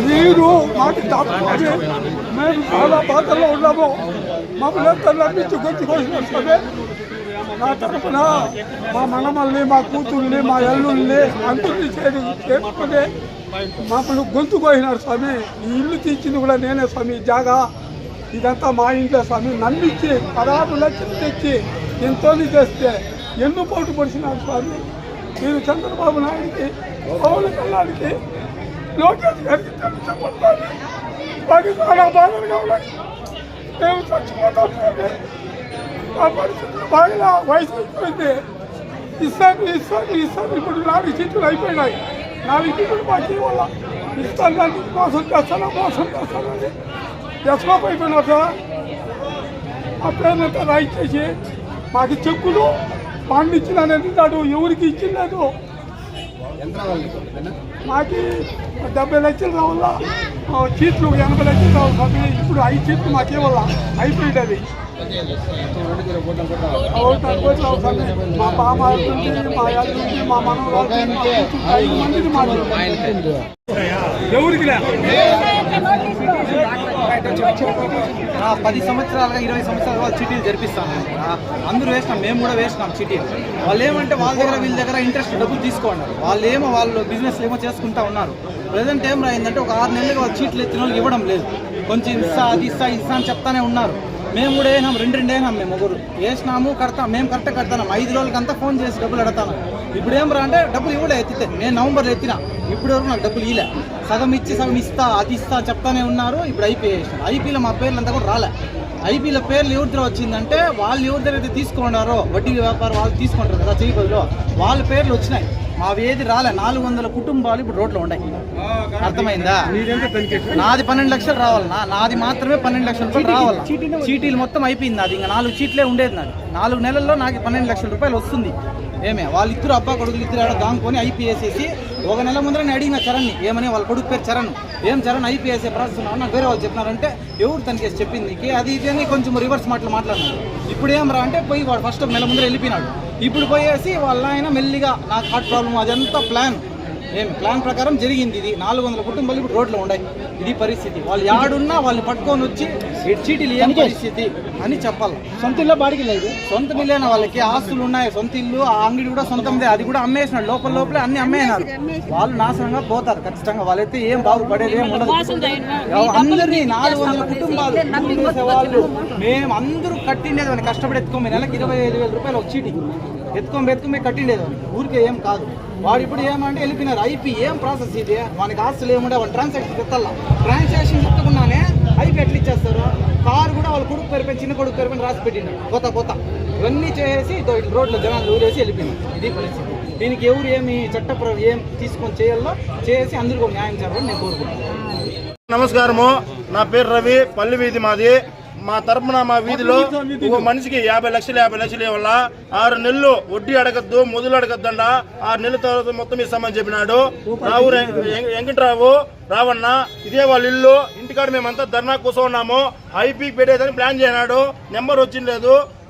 మీరు మాకు తప్పని మేము చాలా బాధల్లో ఉన్నాము. మమ్మల్ని నమ్మించి గొంతుకోసిన సరే నా తరఫున మా మనమల్ని, మా కూతుర్ని, మా ఎల్లుల్ని అందరినీ చేసుకుని మమ్మల్ని గొంతు కోసినారు స్వామి. ఈ ఇల్లు తీర్చింది కూడా నేనే స్వామి. జాగా ఇదంతా మా ఇంట్లో స్వామి. నమ్మించి 16 లక్షలు తెచ్చి ఎంతో చేస్తే ఎన్నో పోటు పడిచినారు స్వామి. మీరు చంద్రబాబు నాయుడికి, పవన్ కళ్యాణ్కి, లోకేష్ గారికి చెప్పాలి. మాకు చాలా బాధలుగా ఉన్నాయి. మేము చచ్చిపోతాం. ఆ పరిస్థితులు బాగా వయసు అయిపోయింది. ఇస్తాను ఇప్పుడు 4 సీట్లు అయిపోయినాయి. 4 సీట్లు మాకు ఇవ్వాల. ఇస్తాను మోసం చేస్తానని ఎస్కోప్ అయిపోయినా సార్. ఆ పేర్లంతా రాయిచ్చేసి మాకు చెక్కులు పండించినాను అంటున్నాడు. ఎవరికి ఇచ్చిలేదు. మాకు 70 లక్షలు రావాలా, సీట్లు 80 లక్షలు రావాలి. ఇప్పుడు 5 సీట్లు మాకు ఇవ్వాలా. అయిపోయింది. మా బామ్మ, మా అల్లుంది, మా మనవరాలు 5 మందిని మాకు ఎవరికి 10 సంవత్సరాలుగా 20 సంవత్సరాలుగా వాళ్ళు చీటీలు జరిపిస్తాను. అందరూ వేసినాం, మేము కూడా వేసినాం చీటీలు. వాళ్ళు ఏమంటే వాళ్ళ దగ్గర వీళ్ళ దగ్గర ఇంట్రెస్ట్ డబ్బులు తీసుకోండి. వాళ్ళు బిజినెస్లు ఏమో చేసుకుంటా ఉన్నారు. ప్రజెంట్ ఏం రాయిందంటే ఒక 6 నెలలుగా వాళ్ళు చీట్లు ఎత్తిన వాళ్ళకి ఇవ్వడం లేదు. కొంచెం అది ఇస్తా అని చెప్తానే ఉన్నారు. మేము కూడా వేసినాం, 2 వేసినాం. మేము ముగ్గురు వేసినాము, కడతాం. మేము కరెక్ట్గా కడతాం. 5 రోజులకంతా ఫోన్ చేసి డబ్బులు అడతాను. ఇప్పుడు ఏం రా అంటే డబ్బులు ఇవ్వలే. ఎత్తితే నేను నవంబర్లో ఎత్తినా, ఇప్పుడు వరకు నాకు డబ్బులు ఇవ్వలే. సగం ఇచ్చి సగం ఇస్తా చెప్తానే ఉన్నారు. ఇప్పుడు ఐపీ వేసినారు. ఐపీలో మా పేర్లు అంతా కూడా రాలే. ఐపీలో పేర్లు ఎవరి దగ్గర వచ్చిందంటే వాళ్ళు ఎవరి దగ్గర అయితే తీసుకున్నారో వడ్డీ వ్యాపారం వాళ్ళు తీసుకుంటారు కదా చెయ్యి బదులు, వాళ్ళ పేర్లు వచ్చినాయి. మావి ఏది రాలే. 400 కుటుంబాలు ఇప్పుడు రోడ్లో ఉన్నాయి. అర్థమైందా? నాది 12 లక్షలు రావాలన్నా. నాది మాత్రమే 12 లక్షల రూపాయలు రావాలా. చీటీలు మొత్తం అయిపోయింది. నాది ఇంకా 4 చీట్లే ఉండేది. నాది 4 నెలల్లో నాకు 12 లక్షల రూపాయలు వస్తుంది. వాళ్ళిద్దరు అబ్బా కొడుకులు ఇద్దరు ఆడ దాంకొని ఐపీఎస్సేసి 1 నెల ముందర నేను అడిగిన చరణ్ని ఏమని, వాళ్ళ కొడుకు పేరు చరణ్. ఏం చరణ్ ఐపీఎస్ఏ ప్రాసెస్ ఉన్నావు నాకు వేరే వాళ్ళు చెప్పినారంటే ఎవరు తనకేసి చెప్పింది నీకు అది ఇది అని కొంచెం రివర్స్ మాట్లాడినాడు. ఇప్పుడు ఏం రా అంటే పోయి వాడు ఫస్ట్ 1 నెల ముందర వెళ్ళిపోయినాడు. ఇప్పుడు పోయేసి వాళ్ళ ఆయన మెల్లిగా నాకు హార్ట్ ప్రాబ్లం అదంతా ప్లాన్ ప్రకారం జరిగింది. ఇది 400 కుటుంబాలు ఇప్పుడు రోడ్లో ఉన్నాయి. ఇది పరిస్థితి. వాళ్ళు యాడున్నా వాళ్ళని పట్టుకొని వచ్చి చీటీలు ఏం పరిస్థితి అని చెప్పాలి. సొంత ఇల్లు బాడికి లేదు. సొంత ఇల్లేన వాళ్ళకి ఆస్తులు ఉన్నాయి. సొంత ఇల్లు, ఆ అంగడి కూడా సొంతందే. అది కూడా అమ్మేసినాడు. లోపలే అన్ని అమ్మేసినారు. వాళ్ళు నాశనంగా పోతారు ఖచ్చితంగా. వాళ్ళైతే ఏం బాగుపడేది ఏం ఉండదు. అందరినీ 400 కుటుంబాలు వాళ్ళు మేము అందరూ కట్టిండేది అని కష్టపడి ఎత్తుకోమే. నెలకి 25,000 రూపాయలు ఒక చీటీ ఎత్తుకొని కట్టిండేది. ఊరికే ఏం కాదు. వాడు ఇప్పుడు ఏమంటే వెళ్ళిపోయినారు. ఐపీ ఏం ప్రాసెస్ ఇది? వానికి ఆస్తులు ఏముండే వాళ్ళు ట్రాన్సాక్షన్ చెప్తారా? ట్రాన్సాక్షన్ చెప్తున్నానే ఐపీ ఎట్లా ఇచ్చేస్తారు? కారు కూడా వాళ్ళ కొడుకు పేరుపైన, చిన్న కొడుకు పేరుపైన రాసి పెట్టినారు. కొత్త ఇవన్నీ చేసి రోడ్లో జనాలు ఊరేసి వెళ్ళిపోయినారు. ఇది పరిస్థితి. దీనికి ఎవరు ఏమి ఏం తీసుకొని చేయాలో చేసి అందరికీ న్యాయం చేయాలని నేను కోరుకుంటున్నాను. నమస్కారము. నా పేరు రవి. పల్లి వీధి మాది. మా తరపున మా వీధిలో ఒక మనిషికి 50 లక్షలు ఇవ్వాల. 6 నెలలు వడ్డీ అడగద్దు, మొదలు అడగద్దండ. 6 నెలల తర్వాత మొత్తం ఇస్తామని చెప్పినాడు. రావు వెంకటరావు రావన్న. ఇదే వాళ్ళ ఇల్లు. ఇంటికాడ మేమంతా ధర్నా కూర్చోన్నాము. ఐపీకి పెట్టేదని ప్లాన్ చేసినాడు. నెంబర్ వచ్చింది.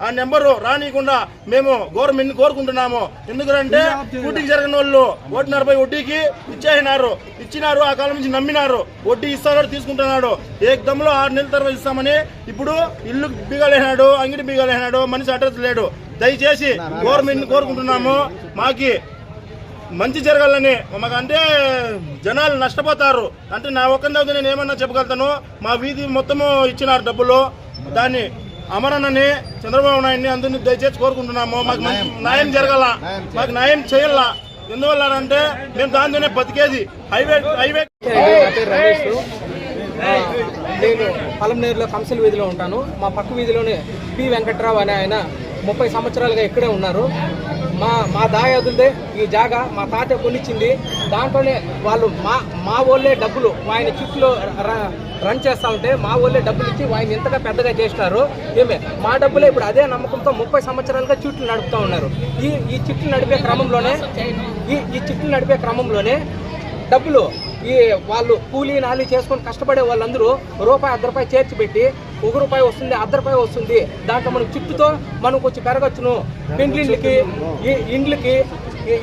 ఆ నెంబరు రానియకుండా మేము గవర్నమెంట్ కోరుకుంటున్నాము. ఎందుకంటే డ్యూటీకి జరిగిన వాళ్ళు 1.40 వడ్డీకి ఇచ్చినారు. ఆ కాలం నుంచి నమ్మినారు. వడ్డీ ఇస్తాడు, తీసుకుంటున్నాడు. ఏకదమ్లో 6 నెలల తర్వాత ఇస్తామని ఇప్పుడు ఇల్లు బిగాలేనాడు, అంగడి బిగాలేనాడు. మనిషి అడ్రస్ లేడు. దయచేసి గవర్నమెంట్ కోరుకుంటున్నాము. మాకి మంచి జరగాలని. మాకంటే జనాలు నష్టపోతారు. అంటే నా ఒక్కరి నేను ఏమన్నా చెప్పగలుగుతాను. మా వీధి మొత్తము ఇచ్చినారు డబ్బులు. దాన్ని అమరన్నని, చంద్రబాబు నాయుడిని అందరినీ దయచేసి కోరుకుంటున్నాము. మాకు న్యాయం జరగాల, మాకు న్యాయం చేయాల. ఎందువల్ల అంటే మేము దాంతోనే బతికేది. హైవే నేను పలంనేరులో కంసల్ వీధిలో ఉంటాను. మా పక్క వీధిలోనే పి వెంకట్రావు అనే ఆయన 30 సంవత్సరాలుగా ఇక్కడే ఉన్నారు. మా దాయాదులదే ఈ జాగా. మా తాత కొనిచ్చింది. దాంట్లోనే వాళ్ళు మా వాళ్ళే డబ్బులు ఆయన చుట్టూ రన్ చేస్తూ ఉంటే మా వాళ్ళే డబ్బులు ఇచ్చి ఆయన ఎంతగా పెద్దగా చేసినారు. మా డబ్బులే ఇప్పుడు అదే నమ్మకంతో 30 సంవత్సరాలుగా చుట్లు నడుపుతూ ఉన్నారు. ఈ చుట్లు నడిపే క్రమంలోనే డబ్బులు వాళ్ళు కూలీ నాలి చేసుకొని కష్టపడే వాళ్ళందరూ రూపాయి, 1 రూపాయి చేర్చి పెట్టి 1 రూపాయి వస్తుంది, 1 రూపాయి వస్తుంది. దాంట్లో మనకు చుట్టుతో మనకు వచ్చి పెరగచ్చును. పెండ్లిళ్ళకి, ఇండ్లకి,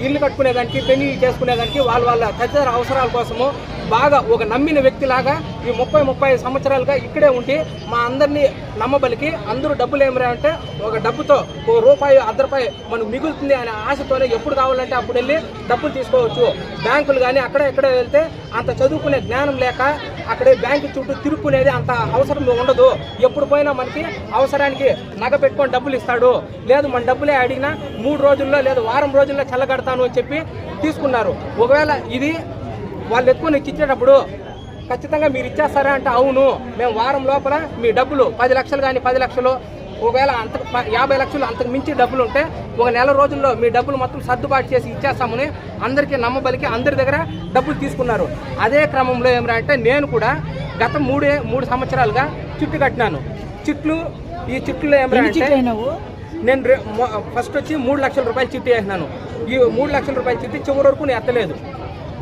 ఇల్లు కట్టుకునేదానికి, పెళ్లి చేసుకునేదానికి వాళ్ళ తదితర అవసరాల కోసము బాగా ఒక నమ్మిన వ్యక్తిలాగా ఈ 30-35 సంవత్సరాలుగా ఇక్కడే ఉండి మా అందరినీ నమ్మబలికి అందరూ డబ్బులు ఏమరా అంటే ఒక డబ్బుతో ఒక రూపాయి ₹1 మనకు మిగులుతుంది అనే ఆశతోనే ఎప్పుడు కావాలంటే అప్పుడు వెళ్ళి డబ్బులు తీసుకోవచ్చు. బ్యాంకులు కానీ అక్కడ ఎక్కడ వెళ్తే అంత చదువుకునే జ్ఞానం లేక అక్కడే బ్యాంకు చుట్టూ తిరుక్కునేది అంత అవసరం ఉండదు. ఎప్పుడు పోయినా మనకి అవసరానికి నగ పెట్టుకొని డబ్బులు ఇస్తాడు. లేదు మన డబ్బులే అడిగినా 3 రోజుల్లో లేదు వారం రోజుల్లో చల్లగడతాను అని చెప్పి తీసుకున్నారు. ఒకవేళ ఇది వాళ్ళు ఎత్తుకొని ఇచ్చేటప్పుడు ఖచ్చితంగా మీరు ఇచ్చేస్తారా అంటే అవును, మేము వారం లోపల మీ డబ్బులు 10 లక్షలు కానీ 10 లక్షలు ఒకవేళ అంత 50 లక్షలు అంతకు మించి డబ్బులు ఉంటే ఒక నెల రోజుల్లో మీ డబ్బులు మొత్తం సర్దుబాటు చేసి ఇచ్చేస్తామని అందరికీ నమ్మబలికి అందరి దగ్గర డబ్బులు తీసుకున్నారు. అదే క్రమంలో ఏమంటే నేను కూడా గత 3 సంవత్సరాలుగా చిట్టు కట్టినాను. ఈ చిట్లు ఏమంటే నేను ఫస్ట్ వచ్చి 3 లక్షల రూపాయలు చిట్టి వేసినాను. ఈ 3 లక్షల రూపాయల చిట్టి చివరి వరకు నేను ఎత్తలేదు.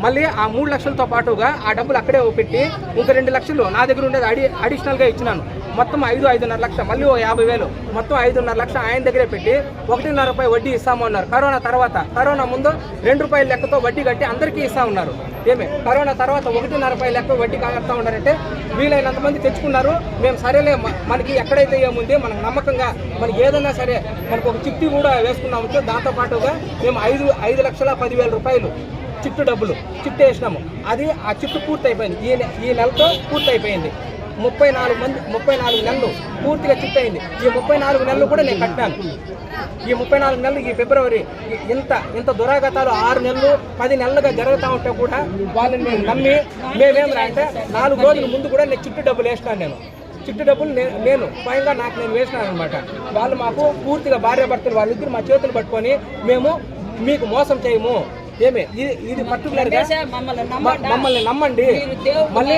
మళ్ళీ ఆ 3 లక్షలతో పాటుగా ఆ డబ్బులు అక్కడే పెట్టి ఇంకా 2 లక్షలు నా దగ్గర ఉండేది అడిషనల్గా ఇచ్చినాను. మొత్తం 5-5.5 లక్షలు, మళ్ళీ 50,000, మొత్తం 5.5 లక్షలు ఆయన దగ్గరే పెట్టి ₹1.5 వడ్డీ ఇస్తాము అన్నారు. కరోనా తర్వాత, కరోనా ముందు ₹2 లెక్కతో వడ్డీ కట్టి అందరికీ ఇస్తా ఉన్నారు. కరోనా తర్వాత ₹1.5 లెక్క వడ్డీ కడతా ఉన్నారంటే వీలైనంత మంది తెచ్చుకున్నారు. మేము సరేలే మనకి ఎక్కడైతే ఏముంది మనకు నమ్మకంగా మనకి ఏదైనా సరే మనకు ఒక చిట్టి కూడా వేసుకున్నాము. దాంతో పాటుగా మేము 5,10,000 రూపాయలు చిట్టు డబ్బులు చిట్టు వేసినాము. అది ఆ చిట్టు పూర్తి అయిపోయింది. ఈ నెలతో పూర్తి అయిపోయింది. 34 నెలలు పూర్తిగా చిట్టు అయింది. ఈ 34 నెలలు కూడా నేను కట్టాను. ఈ 34 నెలలు ఈ ఫిబ్రవరి ఇంత దురాగతాలు 6 నెలలు 10 నెలలుగా జరుగుతూ ఉంటే కూడా వాళ్ళని నేను నమ్మి మేమేమరా అంటే 4 రోజుల ముందు కూడా నేను చిట్టు డబ్బులు వేసినాను. చిట్టు డబ్బులు నేను స్వయంగా నేను వేసినాను అనమాట. వాళ్ళు మాకు పూర్తిగా భార్యాభర్తలు వాళ్ళిద్దరు మా చేతులు పట్టుకొని మేము మీకు మోసం చేయము, ఇది పర్టికులర్ గా మమ్మల్ని నమ్మండి. మళ్ళీ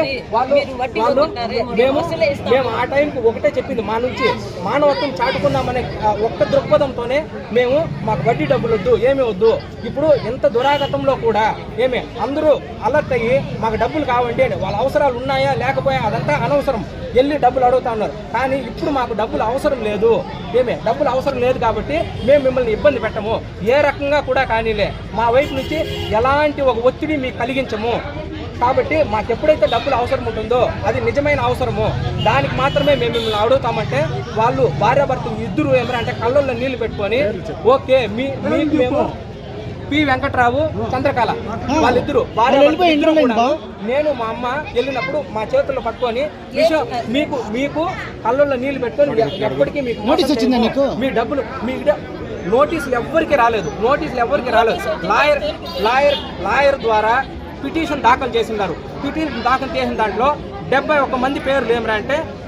మేము ఆ టైంకి ఒకటే చెప్పింది, మా నుంచి మానవత్వం చాటుకున్నామనే ఒక్క దృక్పథంతోనే మేము మాకు వడ్డీ డబ్బులు వద్దు, ఏమీ వద్దు. ఇప్పుడు ఎంత దురాగతంలో కూడా అందరూ అలర్ట్ అయ్యి మాకు డబ్బులు కావండి అని వాళ్ళ అవసరాలు ఉన్నాయా లేకపోయా అదంతా అనవసరం, వెళ్ళి డబ్బులు అడుగుతా ఉన్నారు. కానీ ఇప్పుడు మాకు డబ్బులు అవసరం లేదు. డబ్బులు అవసరం లేదు కాబట్టి మేము మిమ్మల్ని ఇబ్బంది పెట్టము, ఏ రకంగా కూడా కానీలే, మా వైపు నుంచి ఎలాంటి ఒక ఒత్తిడి మీకు కలిగించము. కాబట్టి మాకు ఎప్పుడైతే డబ్బులు అవసరం ఉంటుందో అది నిజమైన అవసరము, దానికి మాత్రమే మేము మిమ్మల్ని అడుగుతామంటే వాళ్ళు భార్యాభర్తలు ఇద్దరు అంటే కళ్ళల్లో నీళ్లు పెట్టుకొని ఓకే మీకు మేము పి వెంకట్రావు చంద్రకళ వాళ్ళిద్దరు నేను మా అమ్మ వెళ్ళినప్పుడు మా చేతుల్లో పట్టుకొని మీకు కళ్ళల్లో నీళ్లు పెట్టుకొని ఎప్పటికీ మీకు మీ డబ్బులు నోటీసులు ఎవ్వరికి రాలేదు. లాయర్ ద్వారా పిటిషన్ దాఖలు చేసినారు. పిటిషన్ దాఖలు చేసిన దాంట్లో 71 మంది పేర్లు ఏమరా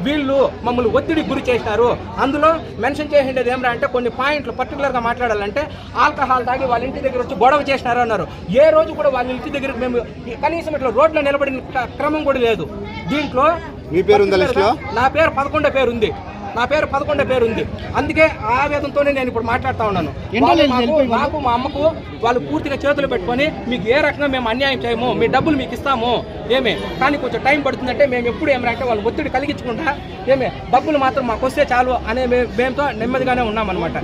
వీళ్ళు మమ్మల్ని ఒత్తిడికి గురి చేసినారు. అందులో మెన్షన్ చేసిండేది ఏమరా అంటే కొన్ని పాయింట్లు పర్టికులర్గా మాట్లాడాలంటే ఆల్కహాల్ తాగి వాళ్ళ ఇంటి దగ్గర వచ్చి గొడవ చేసినారు అన్నారు. ఏ రోజు కూడా వాళ్ళ ఇంటి దగ్గర మేము కనీసం ఇట్లా రోడ్లో నిలబడిన క్రమం కూడా లేదు. దీంట్లో మీ పేరు ఉందా లిస్టులో? నా పేరు 11వ పేరు ఉంది. అందుకే ఆవేదనతోనే నేను ఇప్పుడు మాట్లాడుతూ ఉన్నాను. నాకు మా అమ్మకు వాళ్ళు పూర్తిగా చేతులు పెట్టుకొని మీకు ఏ రకంగా మేము అన్యాయం చేయము, మీ డబ్బులు మీకు ఇస్తాము కానీ కొంచెం టైం పడుతుందంటే మేము ఎప్పుడు ఏమంటే వాళ్ళు ఒత్తిడి కలిగించకుండా డబ్బులు మాత్రం మాకు వస్తే చాలు అనే మేమతో నెమ్మదిగానే ఉన్నామన్నమాట.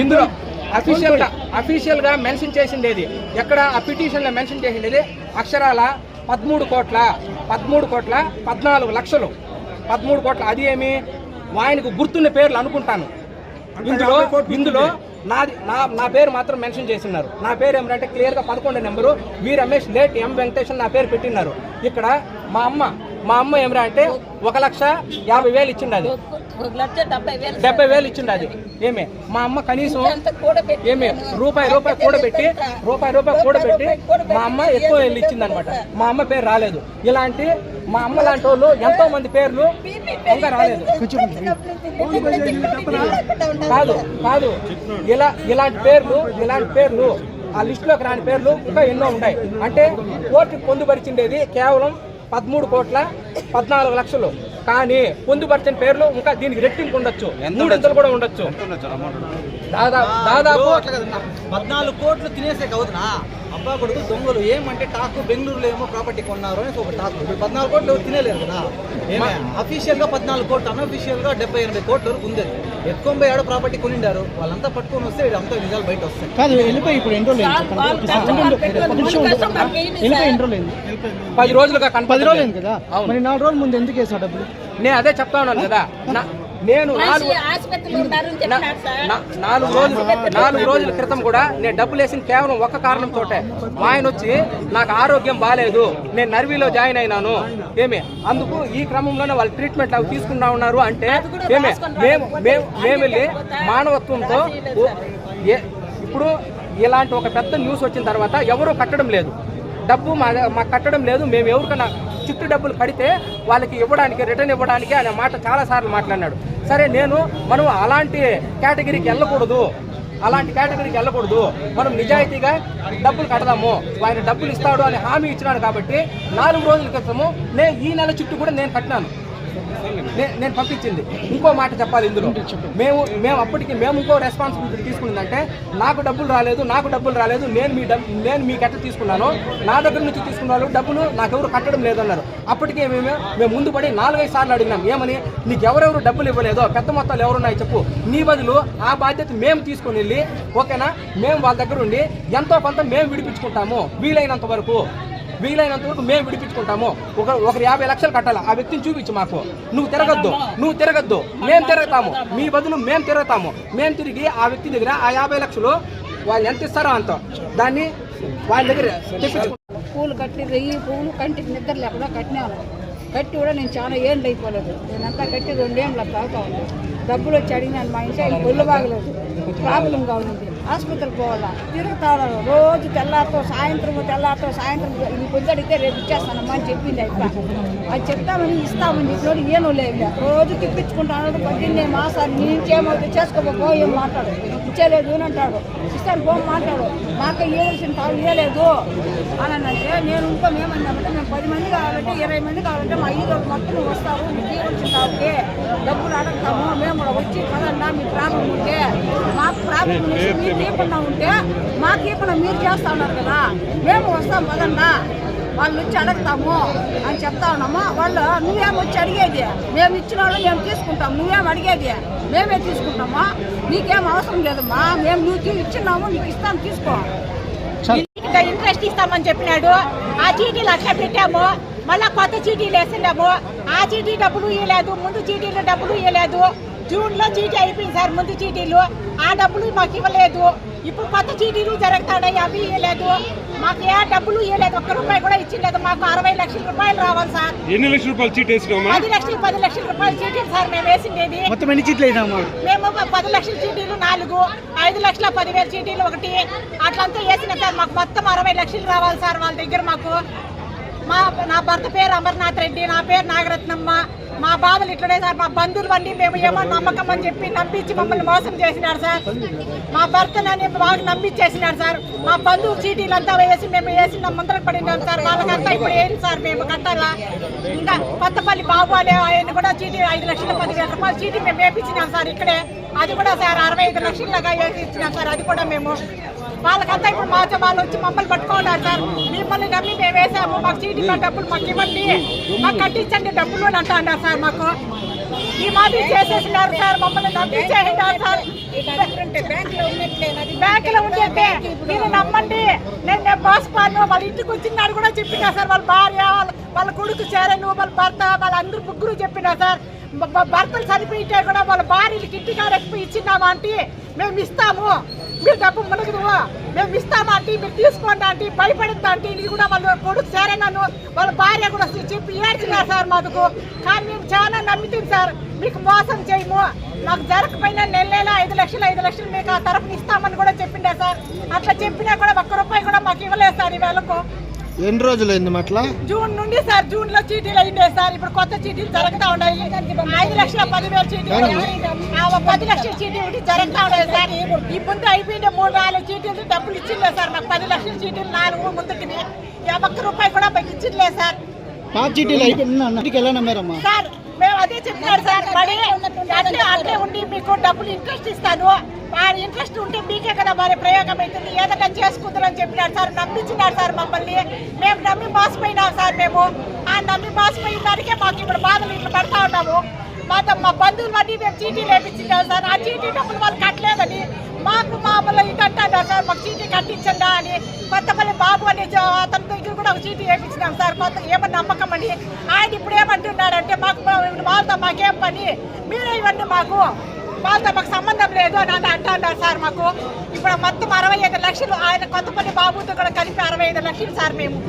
ఇందులో అఫీషియల్ గా మెన్షన్ చేసిండేది ఎక్కడ ఆ పిటిషన్ లో మెన్షన్ చేసిండేది అక్షరాల 13 కోట్ల 14 లక్షలు 13 కోట్ల. అది ఏమి ఆయనకు గుర్తున్న పేర్లు అనుకుంటాను. ఇందులో నా పేరు మాత్రం మెన్షన్ చేస్తున్నారు. నా పేరు ఏమంటే క్లియర్గా 11 నెంబరు వి రమేష్ లేట్ ఎం వెంకటేశ్వర నా పేరు పెట్టినారు. ఇక్కడ మా అమ్మ ఏమరా అంటే 1,50,000 ఇచ్చింది. అది 70,000 ఇచ్చింది. అది మా అమ్మ కనీసం రూపాయి కూడబెట్టి మా అమ్మ ఎక్కువ వెళ్ళి ఇచ్చింది అనమాట. మా అమ్మ పేరు రాలేదు. ఇలాంటి మా అమ్మ లాంటి వాళ్ళు ఎంతో మంది పేర్లు ఇంకా రాలేదు. కాదు ఇలాంటి పేర్లు ఆ లిస్టులోకి రాని పేర్లు ఇంకా ఎన్నో ఉంటాయి. అంటే కోర్టుకు పొందుపరిచిండేది కేవలం 13 కోట్ల 14 లక్షలు. కానీ పొందుపరిచిన పేర్లు ఇంకా దీనికి రెట్టింపు ఉండొచ్చు, 3 కూడా ఉండొచ్చు. దాదాపు 14 కోట్లు తినేసే కావునా దుర్భాగుడు దొంగలు ఏమంటే టాక్ బెంగళూరులో ఏమో ప్రాపర్టీ కొన్నారు అని ఒక టాక్. ఇప్పుడు 14 కోట్లు ఎవరు తినేలేరు కదా. అఫీషియల్ గా 14 కోట్లు, అన్అఫీషియల్ గా 70-80 కోట్ల వరకు ఉంది. ఎత్తుకొని ఆడ ప్రాపర్టీ కొనిండారు, వాళ్ళంతా పట్టుకొని వస్తే అంతా నిజాలు బయట వస్తాయి. కాదు వెళ్ళిపోయి ఇప్పుడు ఎన్ని రోజులు 10 రోజులుగా 10 రోజులు అయింది కదా. మరి 4 రోజుల ముందు ఎందుకు వేసావు డబ్బులు? నేను అదే చెప్తా ఉన్నాను కదా. నేను 4 రోజుల క్రితం కూడా నేను డబ్బులు వేసిన కేవలం ఒక్క కారణంతో, ఆయన వచ్చి నాకు ఆరోగ్యం బాగాలేదు, నేను నర్వీలో జాయిన్ అయినాను ఏమే, అందుకు ఈ క్రమంలోనే వాళ్ళు ట్రీట్మెంట్ అవి తీసుకుంటా ఉన్నారు అంటే ఏమే మేము వెళ్ళి మానవత్వంతో ఇప్పుడు ఇలాంటి ఒక పెద్ద న్యూస్ వచ్చిన తర్వాత ఎవరూ కట్టడం లేదు, డబ్బు మాకు కట్టడం లేదు, మేము ఎవరికైనా చిట్టు డబ్బులు కడితే వాళ్ళకి ఇవ్వడానికి రిటర్న్ ఇవ్వడానికి అనే మాట చాలాసార్లు మాట్లాడినాడు. సరే మనం అలాంటి కేటగిరీకి వెళ్ళకూడదు, మనం నిజాయితీగా డబ్బులు కడదాము, ఆయన డబ్బులు ఇస్తాడు అని హామీ ఇచ్చినాడు కాబట్టి 4 రోజుల క్రితము ఈ నెల చుట్టూ కూడా నేను కట్టినాను, నేను పంపించింది. ఇంకో మాట చెప్పాలి ఇందులో, మేము అప్పటికి ఇంకో రెస్పాన్సిబిలిటీ తీసుకున్నదంటే నాకు డబ్బులు రాలేదు, నేను మీకు ఎట్లా తీసుకున్నాను, నా దగ్గర నుంచి తీసుకున్నాను డబ్బులు నాకెవరు కట్టడం లేదన్నారు. అప్పటికే మేము ముందు పడి 4-5 సార్లు అడిగినాం, ఏమని నీకు ఎవరెవరు డబ్బులు ఇవ్వలేదో పెద్ద మొత్తాలు ఎవరున్నాయి చెప్పు, నీ బదులు ఆ బాధ్యత మేము తీసుకుని వెళ్ళి ఓకేనా, మేము వాళ్ళ దగ్గర ఉండి ఎంతో కొంత మేము విడిపించుకుంటాము, వీలైనంత వరకు మేము విడిపించుకుంటాము. ఒకరు 50 లక్షలు కట్టాలి, ఆ వ్యక్తిని చూపించు మాకు, నువ్వు తిరగద్దు మేము తిరుగుతాము, మీ బదులు మేము తిరుగుతాము, మేము తిరిగి ఆ వ్యక్తి దగ్గర ఆ 50 లక్షలు వాళ్ళు ఎంత ఇస్తారో అంత దాన్ని వాళ్ళ దగ్గర తెప్పించుకుంటాం. పూలు కట్టి పువ్వులు కంటికి నిద్ర లేకుండా కట్టి కూడా నేను చాలా ఏళ్ళు అయిపోలేదు, నేనంతా కట్టి 2 ఏళ్ళు తాగుతా ఉన్నాను. డబ్బులు వచ్చి అడిగినాను, మా ఇంట్లో ఒళ్ళు బాగలేదు, ప్రాబ్లం కావాలండి, హాస్పిటల్కి పోవాలా, తిరుగుతా రోజు తెల్లారితో సాయంత్రం ఇది పొద్దుడితే రేపు ఇచ్చేస్తానమ్మా అని చెప్పింది. అది చెప్తామని ఇస్తామని చెప్పినోడు ఏనో లేదు, రోజు తిప్పించుకుంటాను. 18 మాసాలు నీకేమవుతుంది చేసుకోబో, ఏం మాట్లాడు, ఇచ్చేలేదు అని అంటాడు, ఇస్తాను పో మాట్లాడు, మాకు ఇవ్వాల్సిన తాను ఇవ్వలేదు అని అంటే నేను ఏమన్నామంటే మేము 10 మంది కావాలంటే 20 మంది కావాలంటే మా ఈరోజు మొత్తం నువ్వు వస్తావు, నీకు ఇవ్వాల్సిన తావుకి డబ్బులు అడుగుతాము, మేము కూడా వచ్చి పదన్నా మీ ప్రాబ్లం ఉంటే మాకు ప్రాబ్లం మీరు ఇవ్వకుండా ఉంటే మాకు ఇవ్వకుండా మీరు చేస్తా ఉన్నారు కదా, మేము వస్తాం పదన్నా, వాళ్ళు వచ్చి అడుగుతాము అని చెప్తా ఉన్నాము. వాళ్ళు నువ్వేం వచ్చి అడిగేది, మేము ఇచ్చిన వాళ్ళు మేము తీసుకుంటాం, నువ్వేం అడిగేది మేమే తీసుకుంటామా, నీకేం అవసరం లేదమ్మా, మేము నువ్వు ఇచ్చినాము నీకు ఇస్తాం తీసుకో, ఇంట్రెస్ట్ ఇస్తామని చెప్పినాడు. ఆ చీటీలు అట్లా పెట్టాము, మళ్ళా కొత్త చీటీలు వేసినాము, ఆ చీటీ డబ్బులు ఇవ్వలేదు, ముందు చీటీలు డబ్బులు ఇవ్వలేదు. జూన్లో చీటీ అయిపోయింది సార్, ముందు చీటీలు ఆ డబ్బులు మాకు ఇవ్వలేదు. ఇప్పుడు కొత్త చీటీలు జరుగుతాయి, అవి ఇవ్వలేదు, మాకు ఏ డబ్బులు ఇవ్వలేదు, ₹1 కూడా ఇచ్చిండలేదు. మాకు 60 లక్షల రూపాయలు రావాలి సార్. ఎన్ని లక్షల రూపాయలు చీటీ వేసినామా? 10 లక్షల రూపాయల చీటీలు సార్ మేము వేసిండేది. మొత్తం ఎన్ని చీట్లు వేసినామా? మేము 10 లక్షల చీటీలు 4, 5,10,000 చీటీలు 1, అట్లంతా వేసిన సార్. మాకు మొత్తం 60 లక్షలు రావాలి సార్ వాళ్ళ దగ్గర. మాకు నా భర్త పేరు అమర్నాథ్ రెడ్డి, నా పేరు నాగరత్నమ్మ. మా బాధలు ఇట్లనే సార్, మా బంధువులు అన్నీ మేము ఏమో నమ్మకం అని చెప్పి నమ్మించి మమ్మల్ని మోసం చేసినారు సార్. మా భర్తనని బాగా నమ్మించేసినారు సార్. మా బంధువు చీటీలంతా వేసి మేము వేసిన ముందరకు పడినాం సార్. వాళ్ళకంతా ఇప్పుడు ఏంటి సార్ మేము కట్టాలా? ఇంకా కొత్తపల్లి బాబు అనే ఆయన కూడా చీటీ 5,10,000 రూపాయల చీటీ మేము వేపించినాం సార్ ఇక్కడే. అది కూడా సార్ 65 లక్షలుగా వేసి ఇచ్చినాం సార్. అది కూడా మేము వాళ్ళకంతా ఇప్పుడు వాళ్ళు వచ్చి మమ్మల్ని పట్టుకున్నారు సార్. మిమ్మల్ని నమ్మి మేము వేసాము, మాకు చీటీ డబ్బులు మాకు ఇవ్వండి, మాకు కట్టించండి డబ్బులు అని అంటున్నారు సార్. మాకు ఈ మాది చేసేసినారు సార్, మమ్మల్ని నమ్మించేసినారు సార్. బ్యాంకులో ఉండేదే మీరు నమ్మండి, నేను బాస్పాను వాళ్ళ ఇంటికి వచ్చినాడు కూడా చెప్పినా సార్. వాళ్ళ భార్య, వాళ్ళ కొడుకు చేరను, వాళ్ళ భర్త, వాళ్ళందరూ ముగ్గురు చెప్పినా సార్. భర్తలు చనిపోయితే కూడా వాళ్ళ భార్యలకి ఇంటికాడ ఇచ్చినామా అంటే మేము ఇస్తాము, మీరు డబ్బు మునగదు, మేము ఇస్తామా అంటే మీరు తీసుకోండి అంటే భయపడిందా అంటే ఇది కూడా వాళ్ళ కొడుకు చేరనను వాళ్ళ భార్య కూడా చెప్పి ఏడ్చినారు సార్ మాకు. కానీ మేము చాలా నమ్మితే సార్ మీకు మోసం చేయము, మాకు జరగకపోయినా నెల 5 లక్షలు మీకు ఆ తరఫున ఇస్తామని కూడా చెప్పిండే సార్. అట్లా చెప్పినా కూడా ₹1 కూడా మాకు ఇవ్వలేదు సార్. ఈ వేళకు ఎన్ని రోజులు అయింది అట్లా? జూన్ నుండి సార్. జూన్ లో చీటీలు అయిందే సార్. ఇప్పుడు కొత్త చీటీలు జరుగుతా ఉన్నాయి. 5,10,000 చీటీలు, 10 లక్షల చీటీ ఒకటి జరుగుతా ఉన్నాయి సార్. ఈ ముందు అయిపోయింది 3-4 చీటీలు డబ్బులు ఇచ్చిందే సార్. మాకు 10 లక్షల చీటీలు 4 ముందుకి ₹1 కూడా మాకు ఇచ్చిందిలే సార్. చీటీలు అయిపోయింది సార్. మేము అదే చెప్పినాడు సార్. మరి అట్లే ఉండి మీకు డబ్బులు ఇంట్రెస్ట్ ఇస్తాను, ఆ ఇంట్రెస్ట్ ఉంటే మీకే కదా మరి ప్రయోగం అవుతుంది, ఏదైనా చేసుకుంటారని చెప్పినాడు సార్. నమ్మించినాడు సార్ మమ్మల్ని. మేము నమ్మి మోసపోయినాం సార్. మేము ఆ నమ్మి మోసపోయిన దానికే మాకు ఇప్పుడు బాధలు ఇట్లా పడతా ఉన్నాము. మా బంధువులు అన్నీ మేము చీటీలు వేయించినాం సార్. ఆ చీటీ డబ్బులు వాళ్ళు కట్టలేదని మాకు మామూలు ఇది అంటారు సార్, మాకు చీటీ కట్టించండా అని. కొత్తపల్లి బాబు అని అతని దగ్గర కూడా ఒక చీటీ వేయించినాం సార్. కొత్త ఏమన్నా నమ్మకం అని. ఆయన ఇప్పుడు ఏమంటున్నాడంటే మాకు వాళ్ళతో మాకేం పని, మీరే ఇవన్నీ మాకు వాళ్ళతో మాకు సంబంధం లేదు అని అంటున్నారు సార్. మాకు ఇప్పుడు మొత్తం 65 లక్షలు ఆయన కొత్తపల్లి బాబుతో కూడా కలిపి 65 లక్షలు సార్ మేము.